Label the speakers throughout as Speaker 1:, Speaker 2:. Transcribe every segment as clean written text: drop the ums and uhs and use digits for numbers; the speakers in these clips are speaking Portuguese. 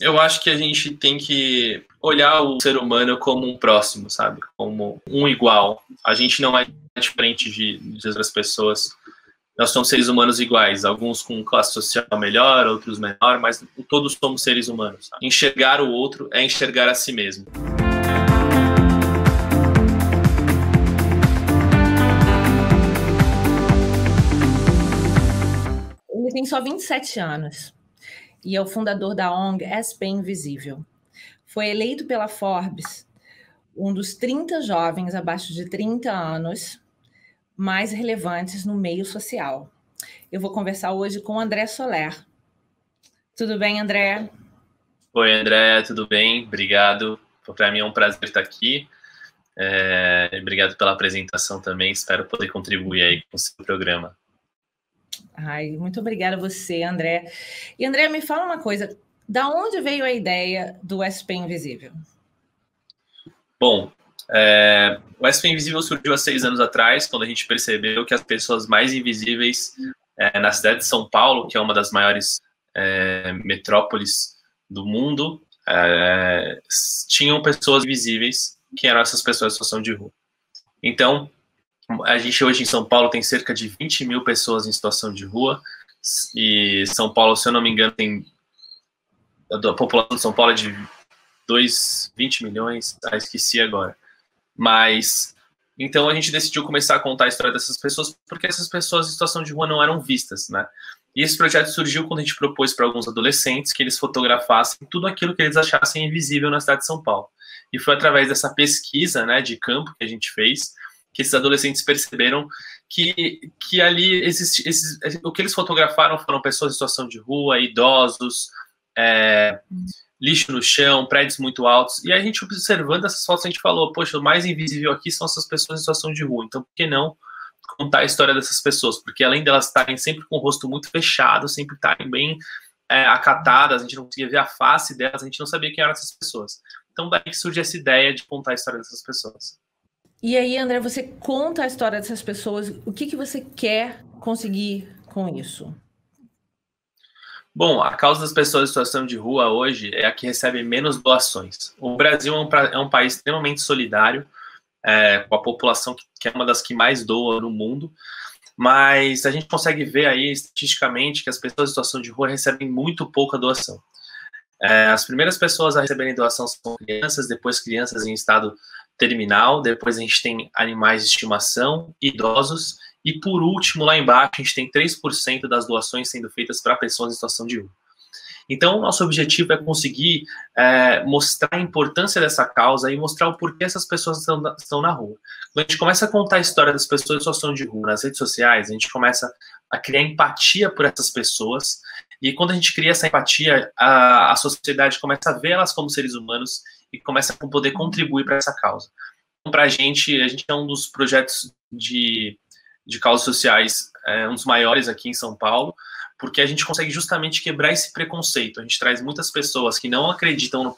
Speaker 1: Eu acho que a gente tem que olhar o ser humano como um próximo, sabe? Como um igual. A gente não é diferente de outras pessoas. Nós somos seres humanos iguais, alguns com classe social melhor, outros menor, mas todos somos seres humanos. Sabe? Enxergar o outro é enxergar a si mesmo.
Speaker 2: Ele tem só 27 anos e é o fundador da ONG SP Invisível. Foi eleito pela Forbes um dos 30 jovens abaixo de 30 anos mais relevantes no meio social. Eu vou conversar hoje com o André Soler. Tudo bem, André?
Speaker 1: Oi, André, tudo bem? Obrigado. Para mim é um prazer estar aqui. Obrigado pela apresentação também. Espero poder contribuir aí com o seu programa.
Speaker 2: Ai, muito obrigada a você, André. E, André, me fala uma coisa. Da onde veio a ideia do SP Invisível?
Speaker 1: Bom, o SP Invisível surgiu há 6 anos atrás, quando a gente percebeu que as pessoas mais invisíveis na cidade de São Paulo, que é uma das maiores metrópoles do mundo, tinham pessoas invisíveis, que eram essas pessoas em situação de rua. Então, a gente hoje em São Paulo tem cerca de 20 mil pessoas em situação de rua, e São Paulo, se eu não me engano, a população de São Paulo é de 20 milhões, esqueci agora. Mas, então a gente decidiu começar a contar a história dessas pessoas, porque essas pessoas em situação de rua não eram vistas, né? E esse projeto surgiu quando a gente propôs para alguns adolescentes que eles fotografassem tudo aquilo que eles achassem invisível na cidade de São Paulo. E foi através dessa pesquisa, né, de campo que a gente fez, que esses adolescentes perceberam que ali o que eles fotografaram foram pessoas em situação de rua, idosos, lixo no chão, prédios muito altos, e a gente observando essas fotos, a gente falou, poxa, o mais invisível aqui são essas pessoas em situação de rua, então por que não contar a história dessas pessoas? Porque além delas estarem sempre com o rosto muito fechado, sempre estarem bem acatadas, a gente não conseguia ver a face delas, a gente não sabia quem eram essas pessoas. Então daí que surge essa ideia de contar a história dessas pessoas.
Speaker 2: E aí, André, você conta a história dessas pessoas, o que você quer conseguir com isso?
Speaker 1: Bom, a causa das pessoas em situação de rua hoje é a que recebe menos doações. O Brasil é um país extremamente solidário, com a população que é uma das que mais doa no mundo, mas a gente consegue ver aí estatisticamente que as pessoas em situação de rua recebem muito pouca doação. As primeiras pessoas a receberem doação são crianças, depois crianças em estado terminal, depois a gente tem animais de estimação, idosos, e por último, lá embaixo, a gente tem 3% das doações sendo feitas para pessoas em situação de rua. Então, nosso objetivo é conseguir mostrar a importância dessa causa e mostrar o porquê essas pessoas estão na rua. Quando a gente começa a contar a história das pessoas em situação de rua nas redes sociais, a gente começa a criar empatia por essas pessoas, e quando a gente cria essa empatia, a sociedade começa a ver elas como seres humanos e começa a poder contribuir para essa causa. Então, para a gente é um dos projetos de causas sociais, um dos maiores aqui em São Paulo, porque a gente consegue justamente quebrar esse preconceito. A gente traz muitas pessoas que não acreditam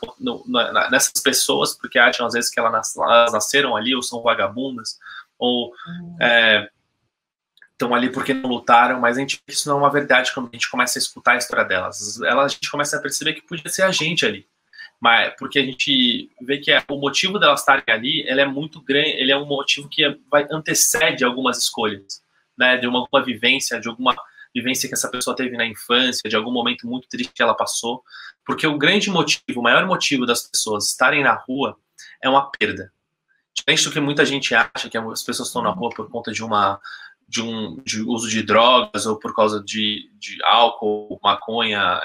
Speaker 1: nessas pessoas, porque acham às vezes que elas nasceram ali, ou são vagabundas, ou estão ali porque não lutaram, mas a gente vê que isso não é uma verdade quando a gente começa a escutar a história delas. A gente começa a perceber que podia ser a gente ali. Mas porque a gente vê que o motivo delas estarem ali, ele é muito grande, ele é um motivo que antecede algumas escolhas, né, de alguma vivência, de alguma vivência que essa pessoa teve na infância, de algum momento muito triste que ela passou, porque o grande motivo, o maior motivo das pessoas estarem na rua é uma perda. Diferente do que muita gente acha, que as pessoas estão na rua por conta de uso de drogas, ou por causa de álcool, maconha,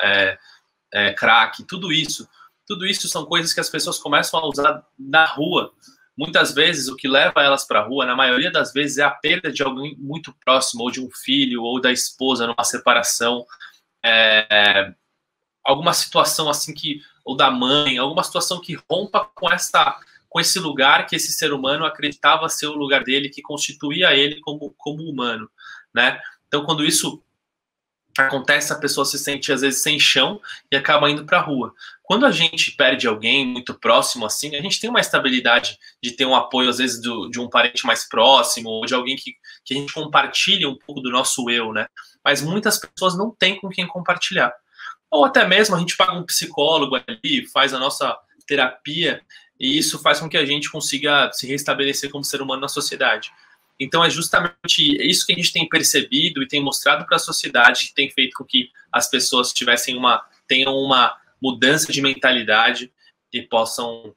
Speaker 1: crack, tudo isso são coisas que as pessoas começam a usar na rua. Muitas vezes, o que leva elas para a rua, na maioria das vezes, é a perda de alguém muito próximo, ou de um filho, ou da esposa numa separação, alguma situação assim ou da mãe, alguma situação que rompa com esse lugar que esse ser humano acreditava ser o lugar dele, que constituía ele como humano, né? Então, quando isso acontece, a pessoa se sente às vezes sem chão e acaba indo para a rua. Quando a gente perde alguém muito próximo assim, a gente tem uma estabilidade de ter um apoio às vezes de um parente mais próximo, ou de alguém que a gente compartilha um pouco do nosso eu, né? Mas muitas pessoas não têm com quem compartilhar. ou até mesmo a gente paga um psicólogo ali, faz a nossa terapia, e isso faz com que a gente consiga se restabelecer como ser humano na sociedade. Então é justamente isso que a gente tem percebido e tem mostrado para a sociedade, que tem feito com que as pessoas tenham uma mudança de mentalidade e possam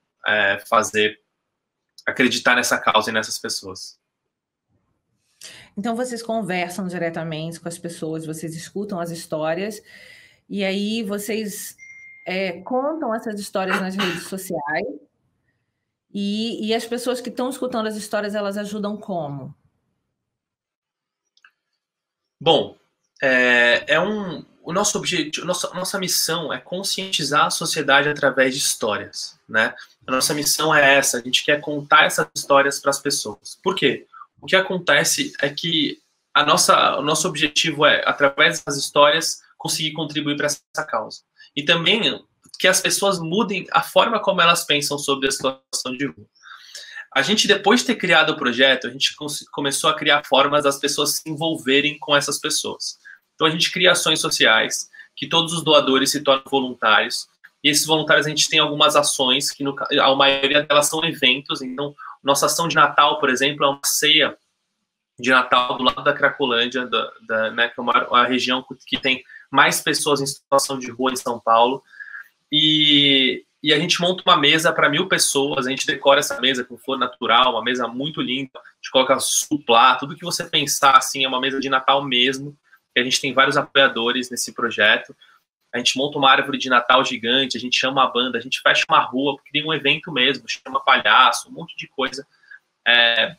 Speaker 1: acreditar nessa causa e nessas pessoas.
Speaker 2: Então vocês conversam diretamente com as pessoas, vocês escutam as histórias e aí vocês contam essas histórias nas redes sociais e as pessoas que estão escutando as histórias, elas ajudam como?
Speaker 1: Bom, o nosso objetivo, nossa missão é conscientizar a sociedade através de histórias, né? A nossa missão é essa, a gente quer contar essas histórias para as pessoas. Por quê? O que acontece é que o nosso objetivo é, através das histórias, conseguir contribuir para essa causa. E também que as pessoas mudem a forma como elas pensam sobre a situação de rua. A gente, depois de ter criado o projeto, a gente começou a criar formas das pessoas se envolverem com essas pessoas. Então, a gente cria ações sociais, que todos os doadores se tornam voluntários, e esses voluntários, a gente tem algumas ações, que a maioria delas são eventos. Então, nossa ação de Natal, por exemplo, é uma ceia de Natal do lado da Cracolândia, né, que é uma região que tem mais pessoas em situação de rua em São Paulo, e a gente monta uma mesa para 1.000 pessoas, a gente decora essa mesa com flor natural, uma mesa muito linda, a gente coloca suplá, tudo que você pensar, assim, é uma mesa de Natal mesmo, e a gente tem vários apoiadores nesse projeto. A gente monta uma árvore de Natal gigante, a gente chama a banda, a gente fecha uma rua, cria um evento mesmo, chama palhaço, um monte de coisa,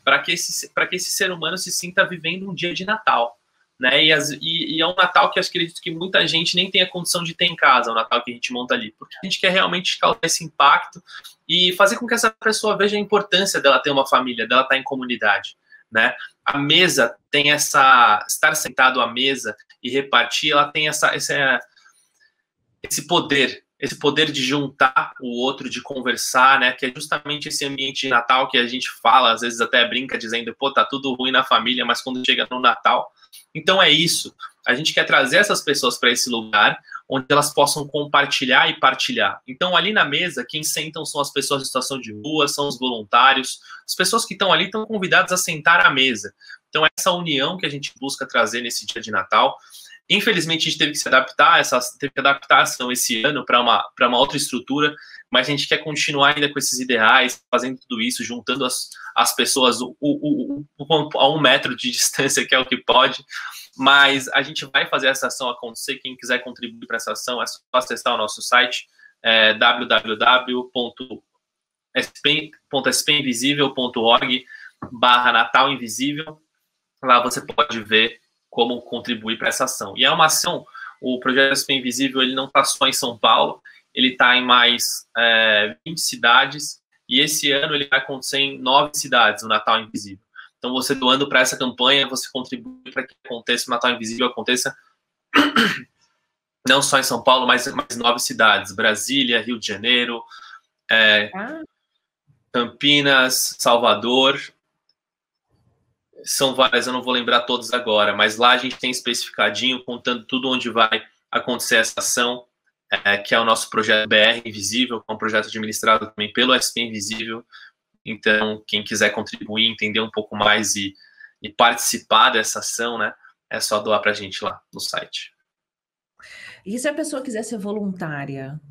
Speaker 1: para que esse ser humano se sinta vivendo um dia de Natal, né? E é um Natal que eu acredito que muita gente nem tem a condição de ter em casa, o Natal que a gente monta ali, porque a gente quer realmente causar esse impacto e fazer com que essa pessoa veja a importância dela ter uma família, dela estar em comunidade, né? A mesa tem estar sentado à mesa e repartir, ela tem esse poder de juntar o outro, de conversar, né, que é justamente esse ambiente de Natal que a gente fala, às vezes até brinca dizendo, pô, tá tudo ruim na família, mas quando chega no Natal. Então é isso, a gente quer trazer essas pessoas para esse lugar, onde elas possam compartilhar e partilhar. Então ali na mesa, quem sentam são as pessoas em situação de rua, são os voluntários, as pessoas que estão ali estão convidadas a sentar à mesa. Então essa união que a gente busca trazer nesse dia de Natal. Infelizmente, a gente teve que se adaptar, teve que adaptar a ação esse ano para uma outra estrutura, mas a gente quer continuar ainda com esses ideais, fazendo tudo isso, juntando as pessoas a 1 metro de distância, que é o que pode, mas a gente vai fazer essa ação acontecer. Quem quiser contribuir para essa ação, é só acessar o nosso site, www.spinvisível.org/Natal Invisível. Lá você pode ver como contribuir para essa ação. E é uma ação, o Projeto SP Invisível, ele não está só em São Paulo, ele está em mais 20 cidades, e esse ano ele vai acontecer em 9 cidades, o Natal Invisível. Então, você doando para essa campanha, você contribui para que aconteça, o Natal Invisível aconteça não só em São Paulo, mas em 9 cidades, Brasília, Rio de Janeiro, Campinas, Salvador. São várias, eu não vou lembrar todas agora, mas lá a gente tem especificadinho, contando tudo onde vai acontecer essa ação, que é o nosso projeto BR Invisível, que é um projeto administrado também pelo SP Invisível. Então, quem quiser contribuir, entender um pouco mais e participar dessa ação, né, é só doar para a gente lá no site.
Speaker 2: E se a pessoa quiser ser voluntária?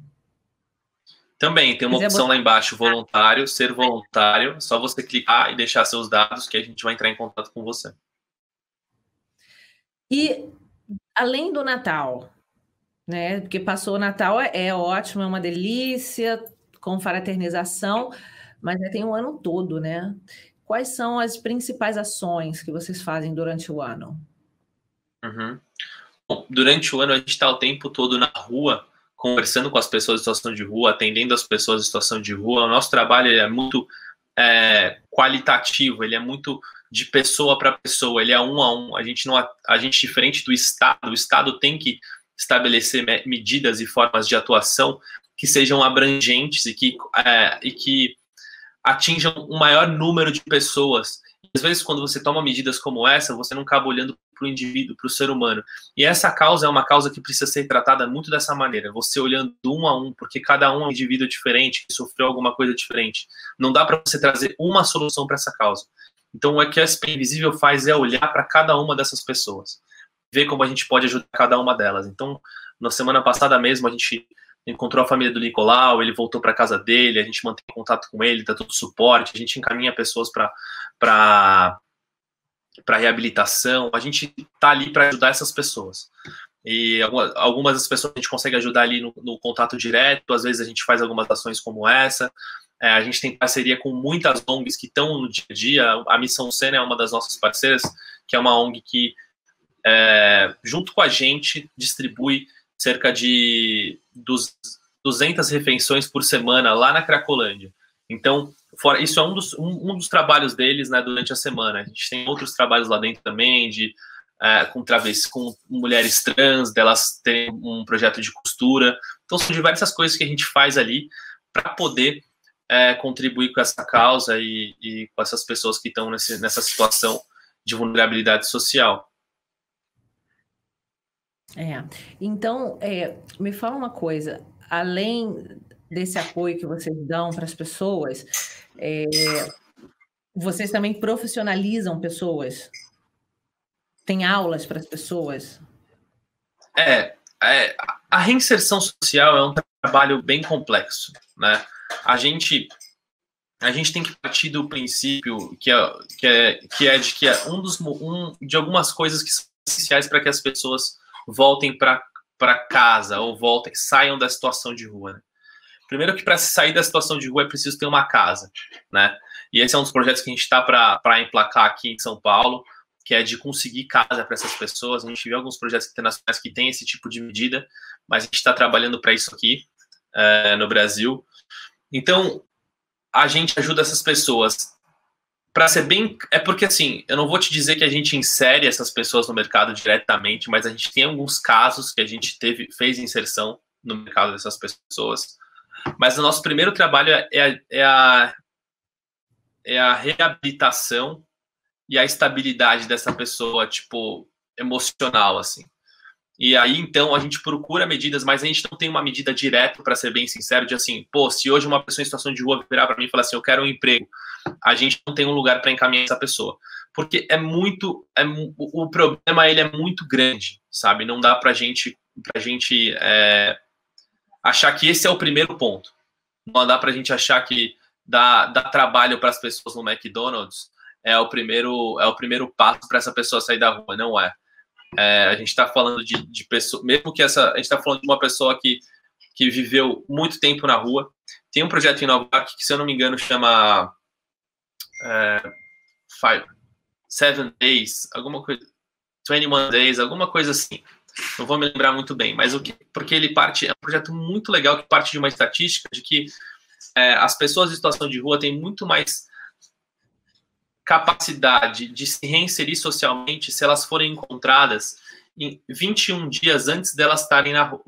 Speaker 1: Também tem uma opção lá embaixo, voluntário, ser voluntário. É só você clicar e deixar seus dados que a gente vai entrar em contato com você.
Speaker 2: E além do Natal, né? Porque passou o Natal, é ótimo, é uma delícia, com fraternização, mas tem o ano todo, né? Quais são as principais ações que vocês fazem durante o ano?
Speaker 1: Bom, durante o ano a gente está o tempo todo na rua, conversando com as pessoas em situação de rua, atendendo as pessoas em situação de rua. O nosso trabalho é muito qualitativo, ele é muito de pessoa para pessoa, ele é 1 a 1. A gente, diferente do Estado, o Estado tem que estabelecer medidas e formas de atuação que sejam abrangentes e que atinjam um maior número de pessoas Às vezes, quando você toma medidas como essa, você não acaba olhando para o indivíduo, para o ser humano. E essa causa é uma causa que precisa ser tratada muito dessa maneira, você olhando um a um, porque cada um é um indivíduo diferente, que sofreu alguma coisa diferente. Não dá para você trazer uma solução para essa causa. Então, o que a SP Invisível faz é olhar para cada uma dessas pessoas, ver como a gente pode ajudar cada uma delas. Então, na semana passada mesmo, a gente encontrou a família do Nicolau, ele voltou para casa dele, a gente mantém contato com ele, dá todo suporte, a gente encaminha pessoas para reabilitação, a gente está ali para ajudar essas pessoas. E algumas das pessoas a gente consegue ajudar ali no contato direto, às vezes a gente faz algumas ações como essa. A gente tem parceria com muitas ONGs que estão no dia a dia. A Missão Sena é uma das nossas parceiras, que é uma ONG que, junto com a gente, distribui cerca de 200 refeições por semana lá na Cracolândia. Então, isso é um dos trabalhos deles, né, durante a semana. A gente tem outros trabalhos lá dentro também, com mulheres trans, delas terem um projeto de costura. Então, são diversas coisas que a gente faz ali para poder contribuir com essa causa e com essas pessoas que estão nessa situação de vulnerabilidade social.
Speaker 2: Então, me fala uma coisa, além desse apoio que vocês dão para as pessoas, vocês também profissionalizam pessoas? Tem aulas para as pessoas?
Speaker 1: A reinserção social é um trabalho bem complexo, né? A gente tem que partir do princípio de algumas coisas que são essenciais para que as pessoas voltem para casa ou saiam da situação de rua, né? Primeiro que para sair da situação de rua é preciso ter uma casa, né? E esse é um dos projetos que a gente está para emplacar aqui em São Paulo, que é de conseguir casa para essas pessoas. A gente vê alguns projetos internacionais que têm esse tipo de medida, mas a gente está trabalhando para isso aqui no Brasil. Então, a gente ajuda essas pessoas. Para ser bem... porque, assim, eu não vou te dizer que a gente insere essas pessoas no mercado diretamente, mas a gente tem alguns casos que a gente fez inserção no mercado dessas pessoas. Mas o nosso primeiro trabalho é a reabilitação e a estabilidade dessa pessoa, tipo, emocional, assim. E aí, então, a gente procura medidas, mas a gente não tem uma medida direta, para ser bem sincero, de assim, se hoje uma pessoa em situação de rua virar para mim e falar assim, eu quero um emprego, a gente não tem um lugar para encaminhar essa pessoa. Porque o problema, ele é muito grande, sabe? Não dá pra gente achar que esse é o primeiro ponto. Não dá pra gente achar que dar trabalho para as pessoas no McDonald's é o primeiro passo para essa pessoa sair da rua. Não é. A gente está falando de pessoa, mesmo que a gente está falando de uma pessoa que viveu muito tempo na rua. Tem um projeto em Nova York que, se eu não me engano, chama 7 Days, alguma coisa, 21 Days, alguma coisa assim. Não vou me lembrar muito bem, mas porque ele é um projeto muito legal que parte de uma estatística de que as pessoas em situação de rua têm muito mais capacidade de se reinserir socialmente se elas forem encontradas em 21 dias antes delas estarem na rua,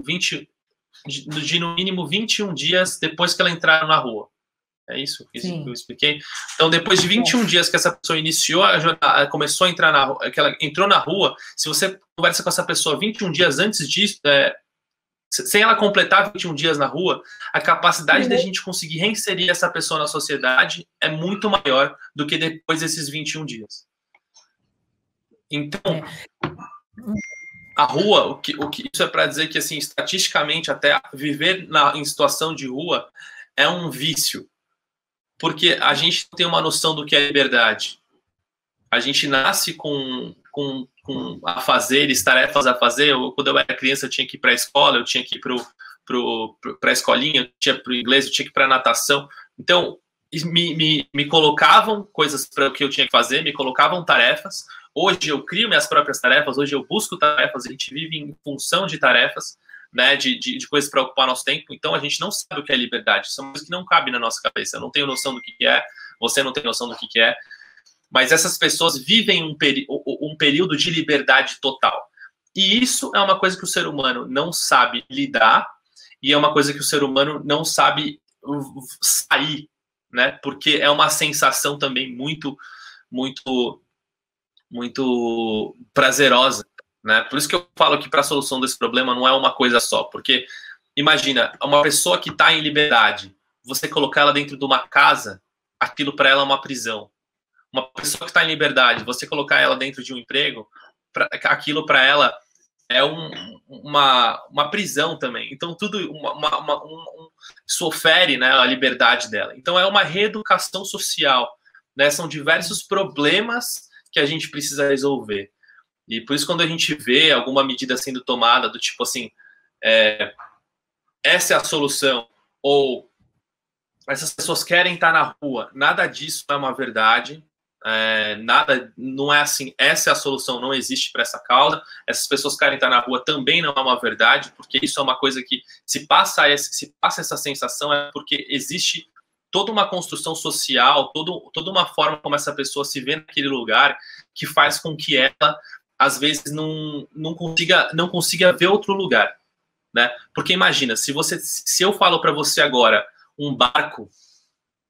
Speaker 1: no mínimo 21 dias depois que elas entraram na rua. É isso que eu expliquei? Então, depois de 21 dias que essa pessoa iniciou a jornada, começou a entrar na rua, que ela entrou na rua, se você conversa com essa pessoa 21 dias antes disso, sem ela completar 21 dias na rua, a capacidade da gente conseguir reinserir essa pessoa na sociedade é muito maior do que depois desses 21 dias. Então, a rua, isso é para dizer que, assim, estatisticamente, até viver em situação de rua é um vício, porque a gente não tem uma noção do que é liberdade. A gente nasce com afazeres, tarefas a fazer. Quando eu era criança, eu tinha que ir para a escola, eu tinha que ir para a escolinha, eu tinha para o inglês, eu tinha que ir para a natação. Então, me colocavam coisas para o que eu tinha que fazer, me colocavam tarefas. Hoje eu crio minhas próprias tarefas, hoje eu busco tarefas, a gente vive em função de tarefas, né, de coisas para ocupar nosso tempo. Então, a gente não sabe o que é liberdade. São coisas que não cabem na nossa cabeça. Eu não tenho noção do que é, você não tem noção do que é. Mas essas pessoas vivem um período de liberdade total. E isso é uma coisa que o ser humano não sabe lidar, e é uma coisa que o ser humano não sabe sair, né? Porque é uma sensação também muito, muito prazerosa, né? Por isso que eu falo que para a solução desse problema não é uma coisa só, porque imagina, uma pessoa que está em liberdade, você colocar ela dentro de uma casa, aquilo para ela é uma prisão. Uma pessoa que está em liberdade, você colocar ela dentro de um emprego, aquilo para ela é uma prisão também. Então, tudo isso ofere, né, a liberdade dela. Então, é uma reeducação social, né? São diversos problemas que a gente precisa resolver. E por isso, quando a gente vê alguma medida sendo tomada, do tipo assim, essa é a solução, ou essas pessoas querem estar na rua, nada disso é uma verdade. Nada, não é assim, essa é a solução, não existe para essa causa. Essas pessoas querem estar na rua também não é uma verdade, porque isso é uma coisa que se passa essa sensação é porque existe toda uma construção social, toda uma forma como essa pessoa se vê naquele lugar que faz com que ela às vezes não consiga ver outro lugar, né? Porque imagina, se eu falo para você agora um barco,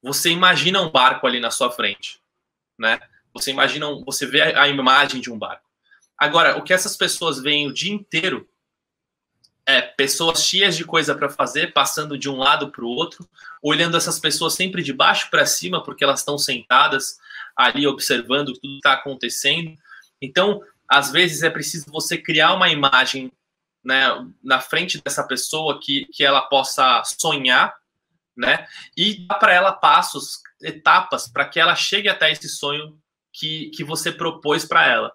Speaker 1: você imagina um barco ali na sua frente, né? Você vê a imagem de um barco. Agora, o que essas pessoas veem o dia inteiro é pessoas cheias de coisa para fazer, passando de um lado para o outro, olhando essas pessoas sempre de baixo para cima, porque elas estão sentadas ali observando o que tudo está acontecendo. Então, às vezes é preciso você criar uma imagem, né, na frente dessa pessoa que ela possa sonhar, né, e dar para ela passos, etapas, para que ela chegue até esse sonho que você propôs para ela.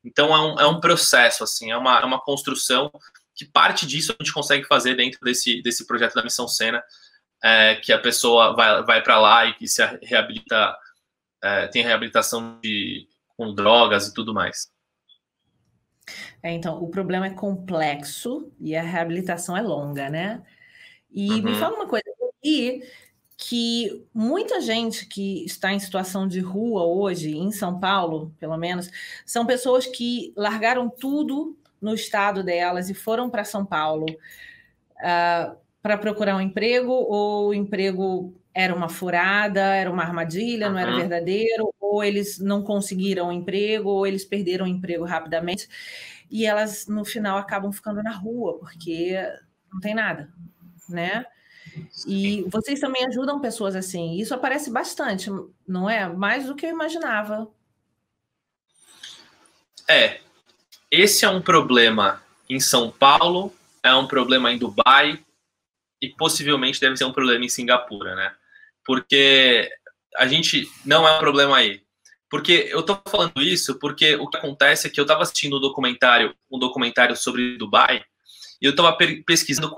Speaker 1: Então é um processo, assim, é uma construção que parte disso a gente consegue fazer dentro desse projeto da Missão Sena, que a pessoa vai para lá e que se reabilita, tem reabilitação com drogas e tudo mais.
Speaker 2: Então, o problema é complexo e a reabilitação é longa, né? E me fala uma coisa, que muita gente que está em situação de rua hoje, em São Paulo, pelo menos, são pessoas que largaram tudo no estado delas e foram para São Paulo para procurar um emprego, ou o emprego era uma furada, era uma armadilha, não era verdadeiro, ou eles não conseguiram um emprego, ou eles perderam o emprego rapidamente, e elas, no final, acabam ficando na rua, porque não tem nada, né? E vocês também ajudam pessoas assim. Isso aparece bastante, não é? Mais do que eu imaginava.
Speaker 1: Esse é um problema em São Paulo, é um problema em Dubai e possivelmente deve ser um problema em Singapura, né? Porque a gente não é um problema aí. Porque eu tô falando isso porque o que acontece é que eu tava assistindo um documentário sobre Dubai, e eu estava pesquisando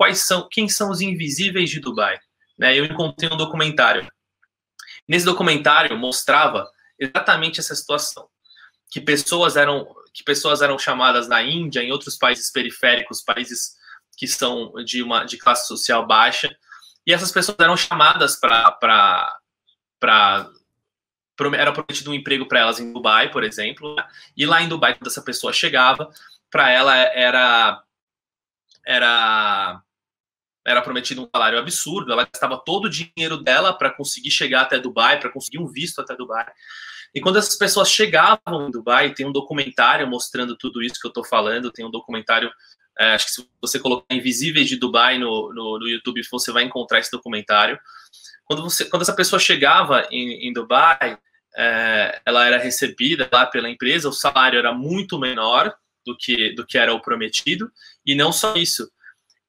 Speaker 1: quem são os invisíveis de Dubai, né? Eu encontrei um documentário. Nesse documentário mostrava exatamente essa situação, que pessoas eram chamadas na Índia, em outros países periféricos, países que são de classe social baixa, e essas pessoas eram chamadas era prometido um emprego para elas em Dubai, por exemplo, né? E lá em Dubai, quando essa pessoa chegava, para ela era prometido um salário absurdo, ela gastava todo o dinheiro dela para conseguir chegar até Dubai, para conseguir um visto até Dubai. E quando essas pessoas chegavam em Dubai, tem um documentário mostrando tudo isso que eu estou falando, tem um documentário, acho que se você colocar Invisíveis de Dubai no YouTube, você vai encontrar esse documentário. Quando essa pessoa chegava em Dubai, ela era recebida lá pela empresa, o salário era muito menor do que era o prometido, e não só isso,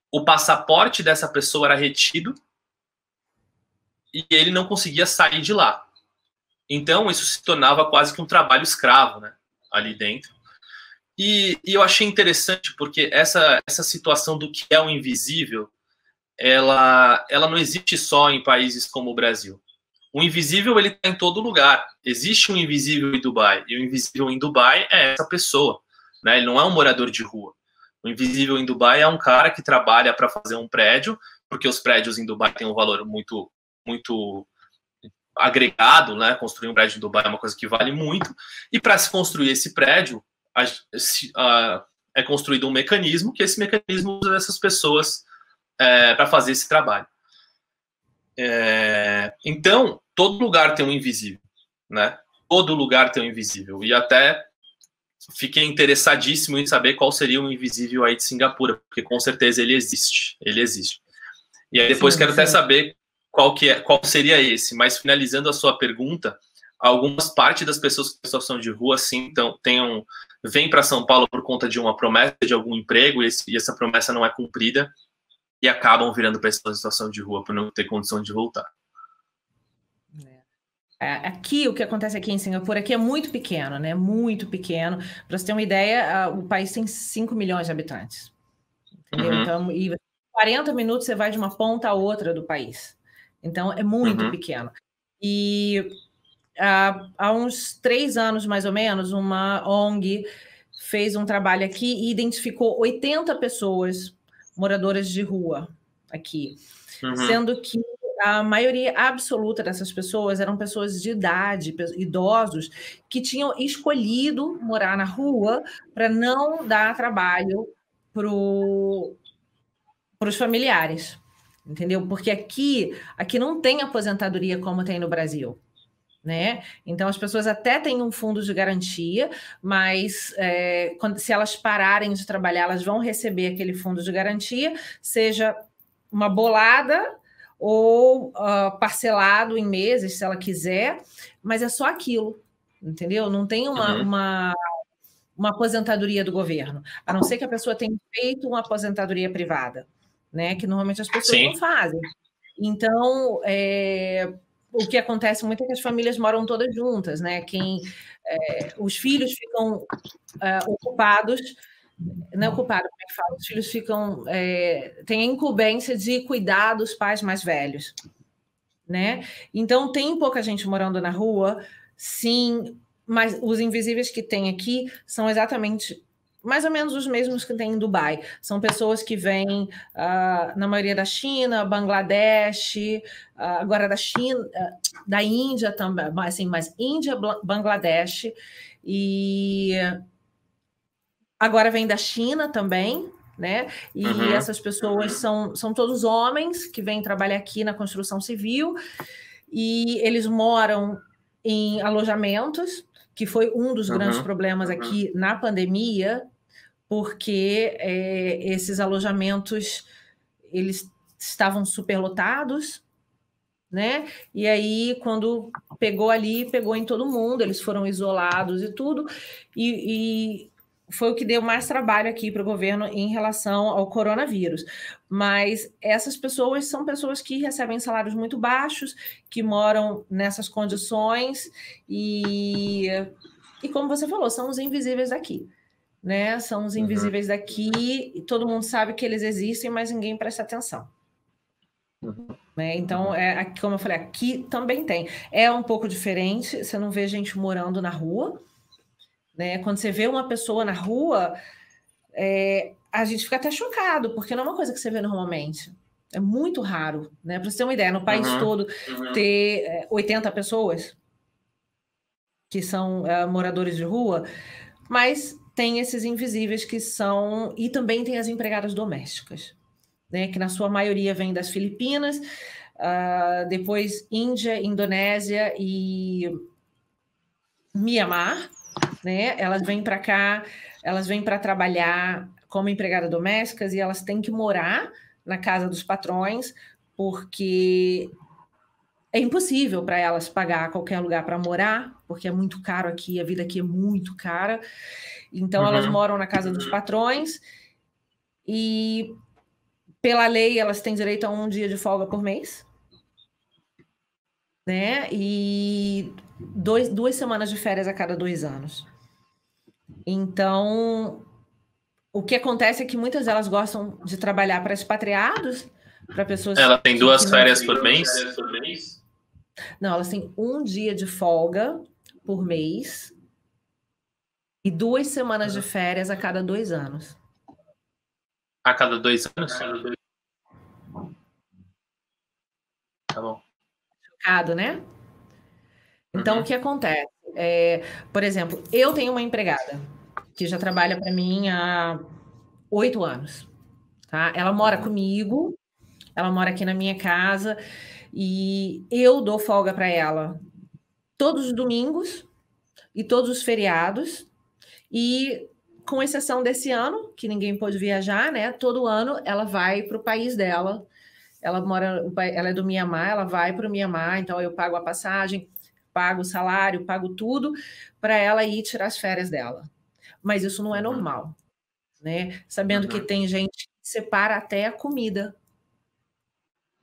Speaker 1: o passaporte dessa pessoa era retido e ele não conseguia sair de lá. Então, isso se tornava quase que um trabalho escravo, né, ali dentro. E eu achei interessante porque essa situação do que é o invisível, ela não existe só em países como o Brasil. O invisível, ele está em todo lugar. Existe um invisível em Dubai, e o invisível em Dubai é essa pessoa, né? Ele não é um morador de rua. O invisível em Dubai é um cara que trabalha para fazer um prédio, porque os prédios em Dubai têm um valor muito, muito agregado, né? Construir um prédio em Dubai é uma coisa que vale muito, e para se construir esse prédio, é construído um mecanismo, que esse mecanismo usa essas pessoas para fazer esse trabalho. Então, todo lugar tem um invisível, né? todo lugar tem um invisível. E até fiquei interessadíssimo em saber qual seria o invisível aí de Singapura, porque com certeza ele existe. Ele existe. E aí depois quero até saber qual seria esse. Mas finalizando a sua pergunta, algumas partes das pessoas com situação de rua, sim, então, vêm para São Paulo por conta de uma promessa de algum emprego, e essa promessa não é cumprida, e acabam virando para essa situação de rua por não ter condição de voltar.
Speaker 2: Aqui, o que acontece aqui em Singapura aqui é muito pequeno, né? Muito pequeno. Para você ter uma ideia, o país tem 5 milhões de habitantes. Entendeu? Então, e 40 minutos você vai de uma ponta a outra do país. Então, é muito pequeno. E há uns 3 anos, mais ou menos, uma ONG fez um trabalho aqui e identificou 80 pessoas moradoras de rua aqui. Sendo que a maioria absoluta dessas pessoas eram pessoas de idade, idosos, que tinham escolhido morar na rua para não dar trabalho para os familiares, entendeu? Porque aqui não tem aposentadoria como tem no Brasil, né? Então as pessoas até têm um fundo de garantia, mas se elas pararem de trabalhar, elas vão receber aquele fundo de garantia, seja uma bolada ou parcelado em meses, se ela quiser, mas é só aquilo, entendeu? Não tem uma aposentadoria do governo, a não ser que a pessoa tenha feito uma aposentadoria privada, né? Que normalmente as pessoas não fazem. Então, o que acontece muito é que as famílias moram todas juntas, né? Os filhos ficam ocupados. Não é ocupado, como é que fala? Os filhos têm a incumbência de cuidar dos pais mais velhos, né? Então, tem pouca gente morando na rua, sim, mas os invisíveis que tem aqui são exatamente mais ou menos os mesmos que tem em Dubai. São pessoas que vêm, na maioria da China, Bangladesh, agora da China, da Índia também, assim, mas Índia, Bangladesh, e agora vem da China também, né? E essas pessoas são todos homens que vêm trabalhar aqui na construção civil, e eles moram em alojamentos, que foi um dos grandes problemas aqui na pandemia, porque esses alojamentos eles estavam superlotados, né? E aí, quando pegou ali, pegou em todo mundo, eles foram isolados e tudo, e foi o que deu mais trabalho aqui para o governo em relação ao coronavírus. Mas essas pessoas são pessoas que recebem salários muito baixos, que moram nessas condições, e como você falou, são os invisíveis daqui, né? São os invisíveis daqui, e todo mundo sabe que eles existem, mas ninguém presta atenção. Né? Então, como eu falei, aqui também tem. É um pouco diferente, você não vê gente morando na rua, né? Quando você vê uma pessoa na rua, a gente fica até chocado, porque não é uma coisa que você vê normalmente. É muito raro, né? Para você ter uma ideia, no país todo ter 80 pessoas que são moradores de rua, mas tem esses invisíveis que são... E também tem as empregadas domésticas, né? Que na sua maioria vêm das Filipinas, depois Índia, Indonésia e Mianmar, né? Elas vêm para cá, elas vêm para trabalhar como empregadas domésticas e elas têm que morar na casa dos patrões, porque é impossível para elas pagar qualquer lugar para morar, porque é muito caro aqui, a vida aqui é muito cara. Então, elas moram na casa dos patrões e, pela lei, elas têm direito a 1 dia de folga por mês, né? E 2 semanas de férias a cada 2 anos. Então, o que acontece é que muitas delas gostam de trabalhar para expatriados, para pessoas...
Speaker 1: Ela tem 2 férias por mês?
Speaker 2: Não, elas têm 1 dia de folga por mês e 2 semanas de férias a cada 2 anos.
Speaker 1: A cada 2 anos? Tá bom.
Speaker 2: Chocado, né? Então, o que acontece? Por exemplo, eu tenho uma empregada que já trabalha para mim há 8 anos. Tá? Ela mora comigo, ela mora aqui na minha casa, e eu dou folga para ela todos os domingos e todos os feriados. E, com exceção desse ano, que ninguém pôde viajar, né? Todo ano ela vai para o país dela. Ela é do Mianmar, ela vai para o Mianmar, então eu pago a passagem, pago o salário, pago tudo para ela ir tirar as férias dela. Mas isso não é normal, né? Sabendo que tem gente que separa até a comida.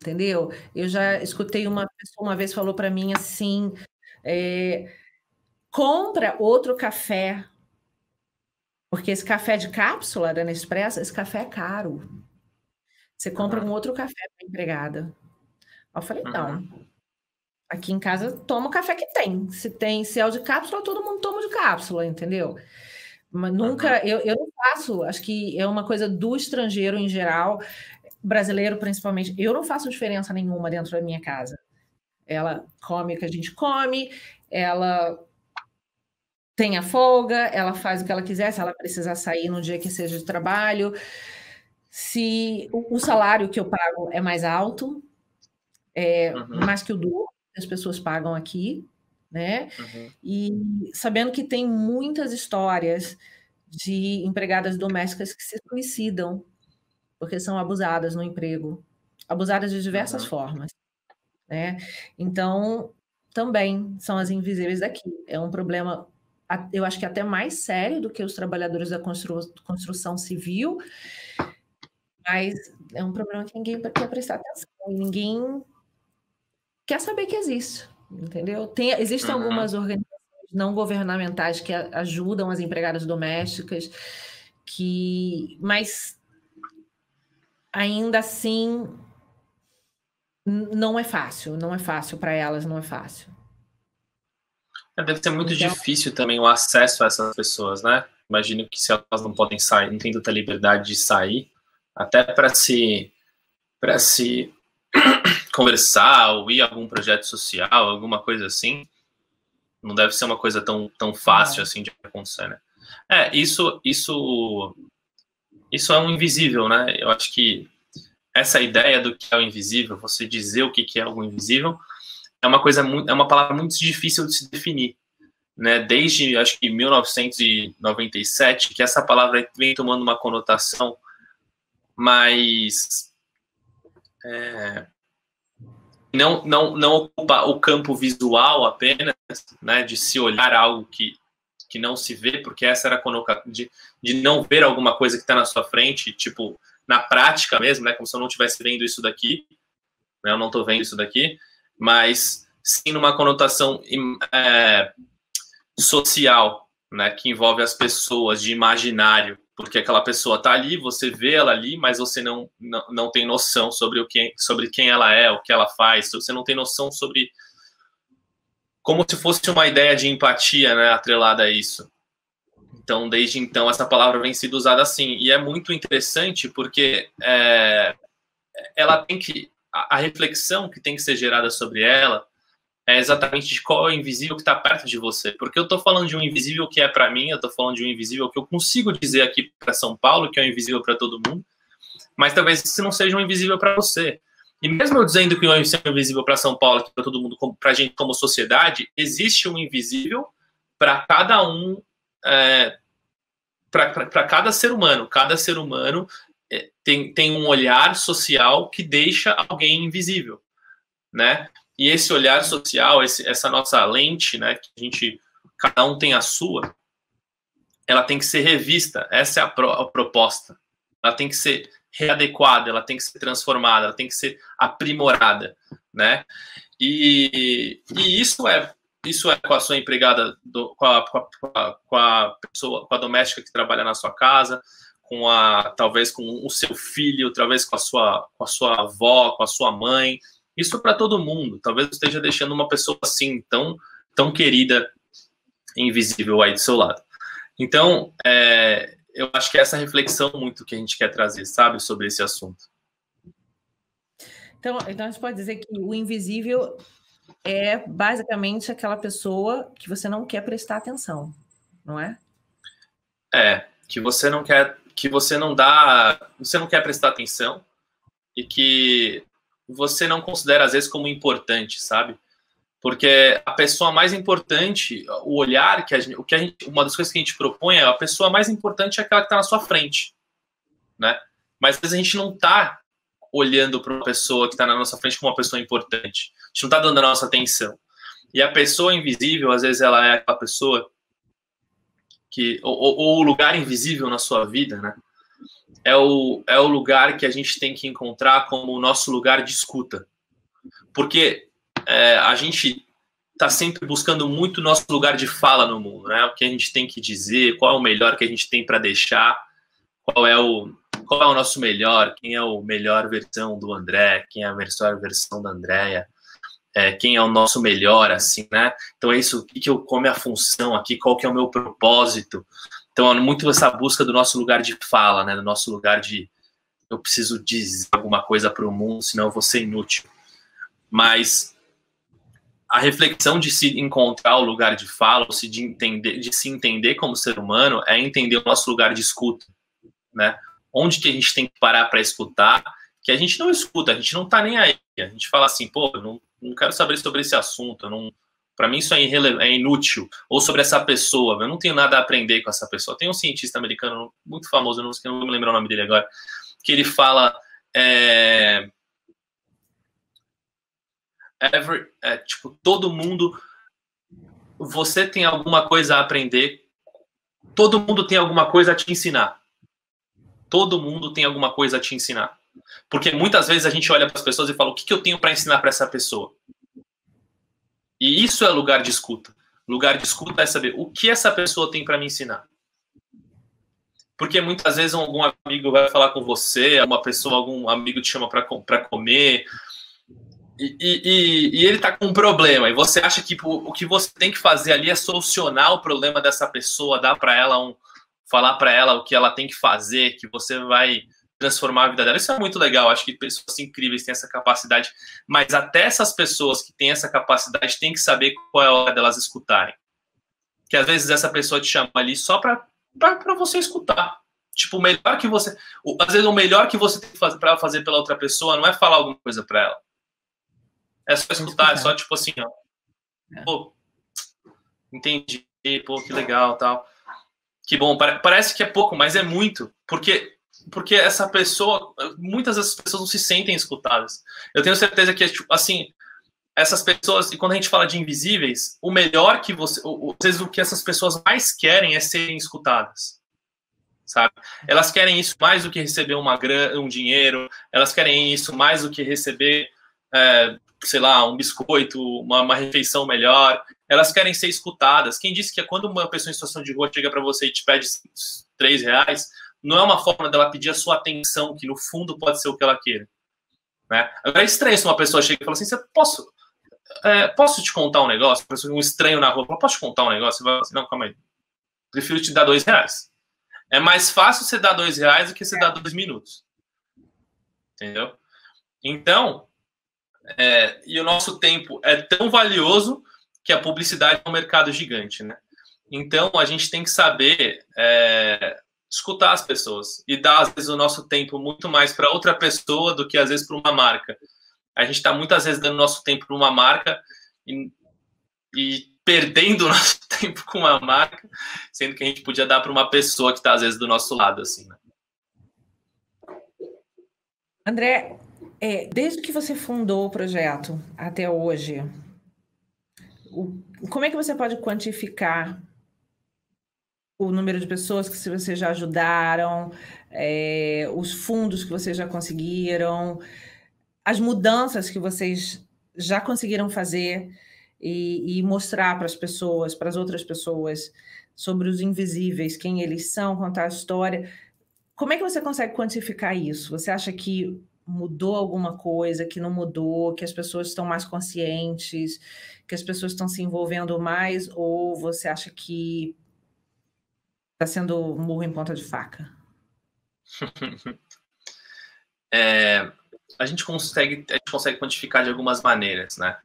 Speaker 2: Entendeu? Eu já escutei uma pessoa uma vez falou para mim assim, compra outro café, porque esse café de cápsula da Nespresso, esse café é caro. Você compra um outro café para a empregada. Eu falei, não. Aqui em casa toma o café que tem. Se é o de cápsula, todo mundo toma de cápsula, entendeu? Mas nunca, eu não faço, acho que é uma coisa do estrangeiro em geral, brasileiro principalmente, eu não faço diferença nenhuma dentro da minha casa. Ela come o que a gente come, ela tem a folga, ela faz o que ela quiser, se ela precisar sair no dia que seja de trabalho. Se o salário que eu pago é mais alto, mais que o dobro que as pessoas pagam aqui, né? E sabendo que tem muitas histórias de empregadas domésticas que se suicidam porque são abusadas no emprego, abusadas de diversas formas, né? Então, também são as invisíveis daqui. É um problema, eu acho que até mais sério do que os trabalhadores da construção civil, mas é um problema que ninguém quer prestar atenção, e ninguém quer saber que existe, entendeu? Existem algumas organizações não governamentais que ajudam as empregadas domésticas, mas ainda assim não é fácil para elas, não é fácil.
Speaker 1: Deve ser muito difícil também o acesso a essas pessoas, né? Imagino que se elas não podem sair, não têm tanta liberdade de sair, até para se conversar ou ir a algum projeto social, alguma coisa assim, não deve ser uma coisa tão fácil assim de acontecer, né? Isso é um invisível, né? Eu acho que essa ideia do que é o invisível, você dizer o que é algo invisível, é uma palavra muito difícil de se definir, né? Desde, acho que 1997, que essa palavra vem tomando uma conotação mais não ocupa o campo visual apenas, né? De se olhar algo que não se vê, porque essa era a conotação de não ver alguma coisa que está na sua frente, tipo, na prática mesmo, né? Como se eu não estivesse vendo isso daqui, né? Eu não estou vendo isso daqui, mas sim numa conotação social, né? Que envolve as pessoas, de imaginário, porque aquela pessoa está ali, você vê ela ali, mas você não tem noção sobre quem ela é, o que ela faz, você não tem noção sobre, como se fosse uma ideia de empatia, né? Atrelada a isso. Então, desde então, essa palavra vem sendo usada assim. E é muito interessante porque ela tem que... A reflexão que tem que ser gerada sobre ela é exatamente de qual é o invisível que está perto de você. Porque eu estou falando de um invisível que é para mim, eu estou falando de um invisível que eu consigo dizer aqui para São Paulo, que é um invisível para todo mundo, mas talvez isso não seja um invisível para você. E mesmo eu dizendo que é um invisível para São Paulo, para todo mundo, para a gente como sociedade, existe um invisível para cada um... para cada ser humano. Cada ser humano tem um olhar social que deixa alguém invisível, né? E esse olhar social, essa nossa lente, né, que cada um tem a sua, ela tem que ser revista. Essa é a proposta. Ela tem que ser readequada, ela tem que ser transformada, ela tem que ser aprimorada, né? E isso é com a sua empregada, com a pessoa, com a doméstica que trabalha na sua casa, talvez com o seu filho, talvez com a sua avó, com a sua mãe. Isso para todo mundo. Talvez você esteja deixando uma pessoa assim tão querida, invisível aí do seu lado. Então, eu acho que é essa reflexão muito que a gente quer trazer, sabe, sobre esse assunto.
Speaker 2: Então a gente pode dizer que o invisível é basicamente aquela pessoa que você não quer prestar atenção, não é?
Speaker 1: Que você não quer prestar atenção e que você não considera às vezes como importante, sabe? Porque a pessoa mais importante, o olhar uma das coisas que a gente propõe é a pessoa mais importante é aquela que está na sua frente, né? Mas às vezes a gente não está olhando para uma pessoa que está na nossa frente como uma pessoa importante. A gente não está dando a nossa atenção. E a pessoa invisível, às vezes, ela é aquela pessoa que... Ou o lugar invisível na sua vida, né? É o lugar que a gente tem que encontrar como o nosso lugar de escuta. Porque a gente está sempre buscando muito o nosso lugar de fala no mundo, né? O que a gente tem que dizer, qual é o melhor que a gente tem para deixar, qual é o nosso melhor, quem é o melhor versão do André, quem é a melhor versão da Andréia, quem é o nosso melhor, assim, né? Então é isso, qual é a função aqui, qual que é o meu propósito. Então é muito essa busca do nosso lugar de fala, né? Do nosso lugar de eu preciso dizer alguma coisa para o mundo, senão eu vou ser inútil. Mas a reflexão de se encontrar o lugar de fala, de se entender como ser humano, é entender o nosso lugar de escuta, né? Onde que a gente tem que parar para escutar, que a gente não escuta, a gente não tá nem aí. A gente fala assim, pô, eu não quero saber sobre esse assunto, para mim isso é inútil. Ou sobre essa pessoa, eu não tenho nada a aprender com essa pessoa. Tem um cientista americano muito famoso, eu não vou me lembrar o nome dele agora, que ele fala... tipo, todo mundo, você tem alguma coisa a aprender, todo mundo tem alguma coisa a te ensinar. Todo mundo tem alguma coisa a te ensinar. Porque muitas vezes a gente olha para as pessoas e fala, o que eu tenho para ensinar para essa pessoa? E isso é lugar de escuta. Lugar de escuta é saber o que essa pessoa tem para me ensinar. Porque muitas vezes algum amigo vai falar com você, algum amigo te chama para comer, e ele tá com um problema, e você acha que o que você tem que fazer ali é solucionar o problema dessa pessoa, dar para ela falar para ela o que ela tem que fazer, que você vai transformar a vida dela. Isso é muito legal, acho que pessoas incríveis têm essa capacidade, mas até essas pessoas que têm essa capacidade têm que saber qual é a hora delas escutarem. Que às vezes essa pessoa te chama ali só para você escutar. Tipo, às vezes o melhor que você tem que fazer para fazer pela outra pessoa não é falar alguma coisa para ela. É só escutar, é só tipo assim, ó. Pô, entendi, pô, que legal, tal. Que bom, parece que é pouco, mas é muito. Porque essa pessoa, muitas dessas pessoas não se sentem escutadas. Eu tenho certeza que, assim, essas pessoas, e quando a gente fala de invisíveis, o melhor que às vezes o que essas pessoas mais querem é serem escutadas. Sabe? Elas querem isso mais do que receber um dinheiro, elas querem isso mais do que receber, sei lá, um biscoito, uma refeição melhor. Elas querem ser escutadas. Quem disse que quando uma pessoa em situação de rua chega para você e te pede R$3, não é uma forma dela pedir a sua atenção, que no fundo pode ser o que ela queira. Né? Agora é estranho se uma pessoa chega e fala assim, posso te contar um negócio? Um estranho na rua fala, posso te contar um negócio? Você vai falar assim, não, calma aí. Prefiro te dar R$2. É mais fácil você dar R$2 do que você dar 2 minutos. Entendeu? Então, e o nosso tempo é tão valioso que a publicidade é um mercado gigante, né? Então, a gente tem que saber escutar as pessoas e dar, às vezes, o nosso tempo muito mais para outra pessoa do que, às vezes, para uma marca. A gente está, muitas vezes, dando nosso tempo para uma marca e perdendo o nosso tempo com uma marca, sendo que a gente podia dar para uma pessoa que está, às vezes, do nosso lado, assim, né?
Speaker 2: André, desde que você fundou o projeto até hoje, como é que você pode quantificar o número de pessoas que vocês já ajudaram, os fundos que vocês já conseguiram, as mudanças que vocês já conseguiram fazer e mostrar para as pessoas, para as outras pessoas, sobre os invisíveis, quem eles são, contar a história. Como é que você consegue quantificar isso? Você acha que mudou alguma coisa, que não mudou, que as pessoas estão mais conscientes, que as pessoas estão se envolvendo mais, ou você acha que está sendo murro em ponta de faca?
Speaker 1: A gente consegue quantificar de algumas maneiras, né?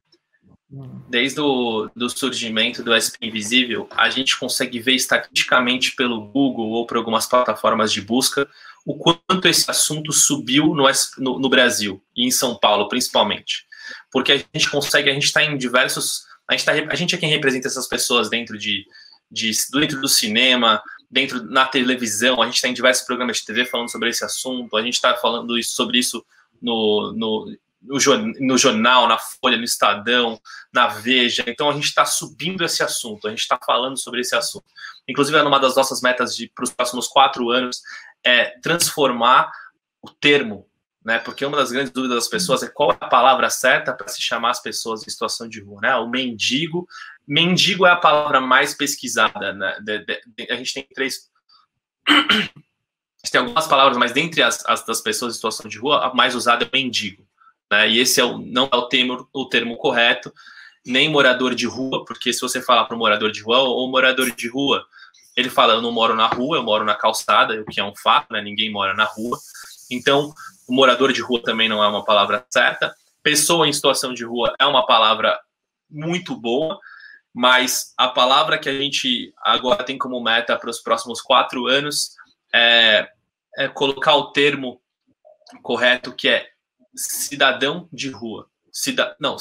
Speaker 1: Desde o surgimento do SP Invisível, a gente consegue ver estatisticamente pelo Google ou por algumas plataformas de busca o quanto esse assunto subiu no Brasil, e em São Paulo, principalmente. porque a gente consegue, a gente está em diversos, a gente é quem representa essas pessoas dentro dentro do cinema, na televisão, a gente está em diversos programas de TV falando sobre esse assunto, a gente está falando sobre isso no jornal, na Folha, no Estadão, na Veja. Então a gente está subindo esse assunto, a gente está falando sobre esse assunto. Inclusive, uma das nossas metas para os próximos 4 anos é transformar o termo, né? Porque uma das grandes dúvidas das pessoas é qual é a palavra certa para se chamar as pessoas em situação de rua, né? O mendigo. Mendigo é a palavra mais pesquisada, né? A gente tem 3. A gente tem algumas palavras, mas dentre as das pessoas em situação de rua, a mais usada é o mendigo, né? E esse não é o termo correto, nem morador de rua, porque se você falar para um morador de rua, ou morador de rua, ele fala, eu não moro na rua, eu moro na calçada, o que é um fato, né? Ninguém mora na rua. Então, o morador de rua também não é uma palavra certa. Pessoa em situação de rua é uma palavra muito boa, mas a palavra que a gente agora tem como meta para os próximos 4 anos é colocar o termo correto, que é cidadão de rua. Cidadão.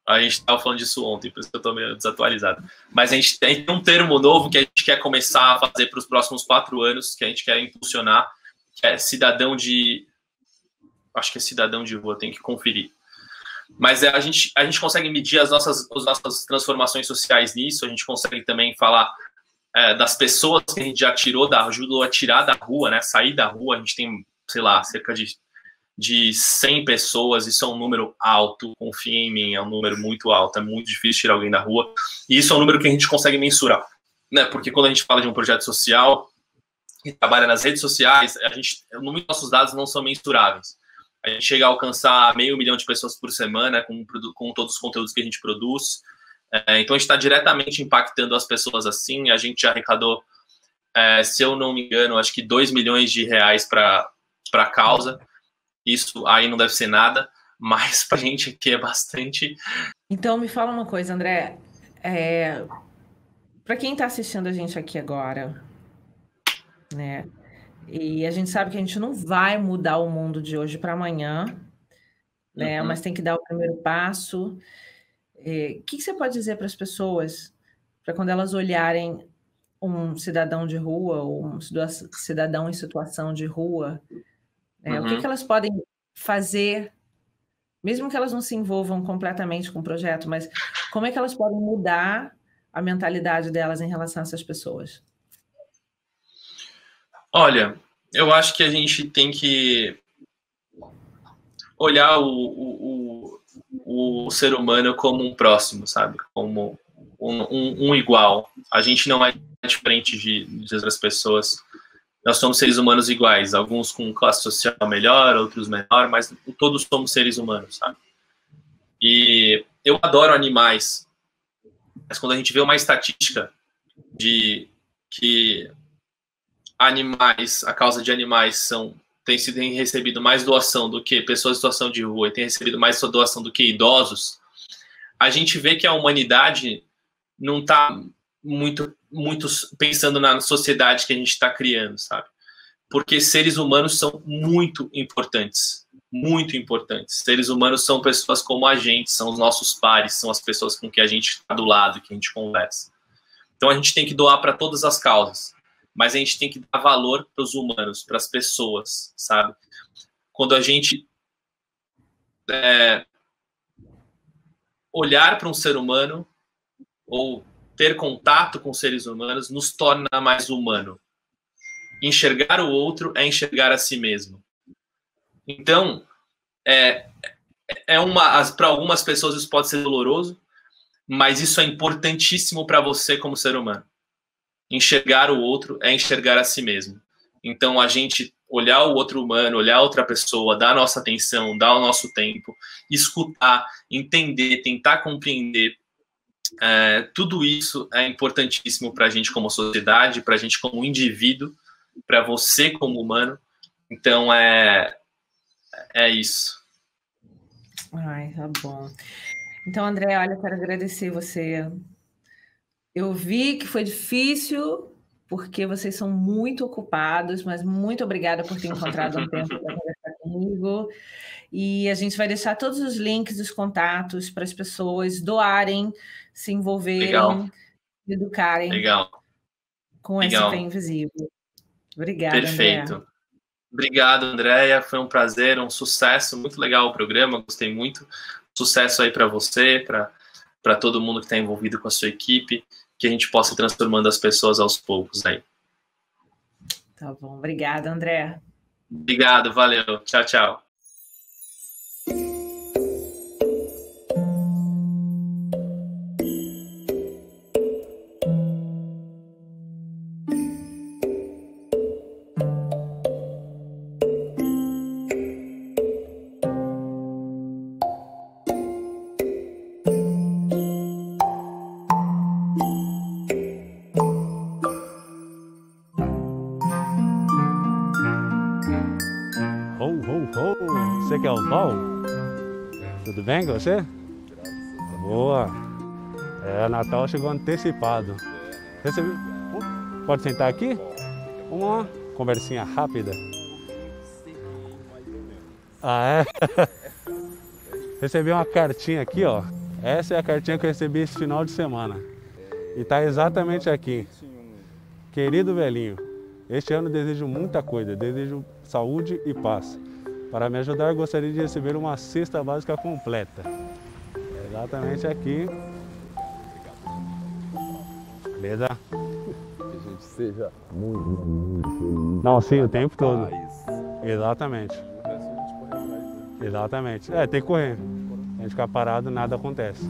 Speaker 1: A gente estava falando disso ontem, por isso que eu estou meio desatualizado. Mas a gente tem um termo novo que a gente quer começar a fazer para os próximos 4 anos, que a gente quer impulsionar, que é cidadão de... Acho que é cidadão de rua, tem que conferir. Mas a gente consegue medir as nossas transformações sociais nisso, a gente consegue também falar das pessoas que a gente já ajudou a tirar da rua, né, sair da rua. A gente tem, sei lá, cerca de 100 pessoas, isso é um número alto, confia em mim, é um número muito alto, é muito difícil tirar alguém da rua, e isso é um número que a gente consegue mensurar, né, porque quando a gente fala de um projeto social e trabalha nas redes sociais, nossos dados não são mensuráveis. A gente chega a alcançar 500 mil de pessoas por semana com todos os conteúdos que a gente produz. Então, a gente está diretamente impactando as pessoas assim. A gente já arrecadou, se eu não me engano, acho que 2 milhões de reais para a causa. Isso aí não deve ser nada, mas para a gente aqui é bastante.
Speaker 2: Então, me fala uma coisa, André. Para quem está assistindo a gente aqui agora, né? E a gente sabe que a gente não vai mudar o mundo de hoje para amanhã, né? Mas tem que dar o primeiro passo. O que você pode dizer para as pessoas, para quando elas olharem um cidadão de rua ou um cidadão em situação de rua, né? O que elas podem fazer, mesmo que elas não se envolvam completamente com o projeto, mas como é que elas podem mudar a mentalidade delas em relação a essas pessoas?
Speaker 1: Olha, eu acho que a gente tem que olhar o ser humano como um próximo, sabe? Como um igual. A gente não é diferente de outras pessoas. Nós somos seres humanos iguais, alguns com classe social melhor, outros menor, mas todos somos seres humanos, sabe? E eu adoro animais, mas quando a gente vê uma estatística de que a causa de animais tem recebido mais doação do que pessoas em situação de rua e tem recebido mais doação do que idosos, a gente vê que a humanidade não está muito pensando na sociedade que a gente está criando, sabe? Porque seres humanos são muito importantes, muito importantes. Seres humanos são pessoas como a gente, são os nossos pares, são as pessoas com que a gente está do lado, que a gente conversa. Então a gente tem que doar para todas as causas, mas a gente tem que dar valor para os humanos, para as pessoas, sabe? Quando a gente olhar para um ser humano ou ter contato com seres humanos nos torna mais humano. Enxergar o outro é enxergar a si mesmo. Então, para algumas pessoas isso pode ser doloroso, mas isso é importantíssimo para você como ser humano. Enxergar o outro é enxergar a si mesmo. Então, a gente olhar o outro humano, olhar outra pessoa, dar a nossa atenção, dar o nosso tempo, escutar, entender, tentar compreender, tudo isso é importantíssimo para a gente como sociedade, para a gente como indivíduo, para você como humano. Então, é isso.
Speaker 2: Ai, tá bom. Então, André, olha, eu quero agradecer você. Eu vi que foi difícil, porque vocês são muito ocupados, mas muito obrigada por ter encontrado um tempo para conversar comigo. E a gente vai deixar todos os links, os contatos para as pessoas doarem, se envolverem,
Speaker 1: Legal.
Speaker 2: educarem
Speaker 1: Legal.
Speaker 2: com
Speaker 1: Legal.
Speaker 2: SP Invisível. Obrigada,
Speaker 1: Perfeito.
Speaker 2: André.
Speaker 1: Obrigado, Andréia. Foi um prazer, um sucesso. Muito legal o programa, gostei muito. Sucesso aí para você, para todo mundo que está envolvido com a sua equipe, que a gente possa ir transformando as pessoas aos poucos aí.
Speaker 2: Tá bom. Obrigada, André.
Speaker 1: Obrigado, valeu. Tchau, tchau.
Speaker 3: Você que é o Val? Tudo bem com você? Boa! Natal chegou antecipado. Pode sentar aqui? Uma conversinha rápida. Ah, é? Recebi uma cartinha aqui, ó. Essa é a cartinha que eu recebi esse final de semana. E tá exatamente aqui. Querido velhinho, este ano desejo muita coisa, desejo saúde e paz. Para me ajudar, gostaria de receber uma cesta básica completa. Exatamente aqui. Beleza?
Speaker 4: Que a gente seja muito feliz.
Speaker 3: Não, sim, o tempo todo.
Speaker 4: Isso.
Speaker 3: Exatamente.
Speaker 4: O resto a gente corre atrás, né?
Speaker 3: Exatamente. Tem que correr. A gente ficar parado, nada acontece.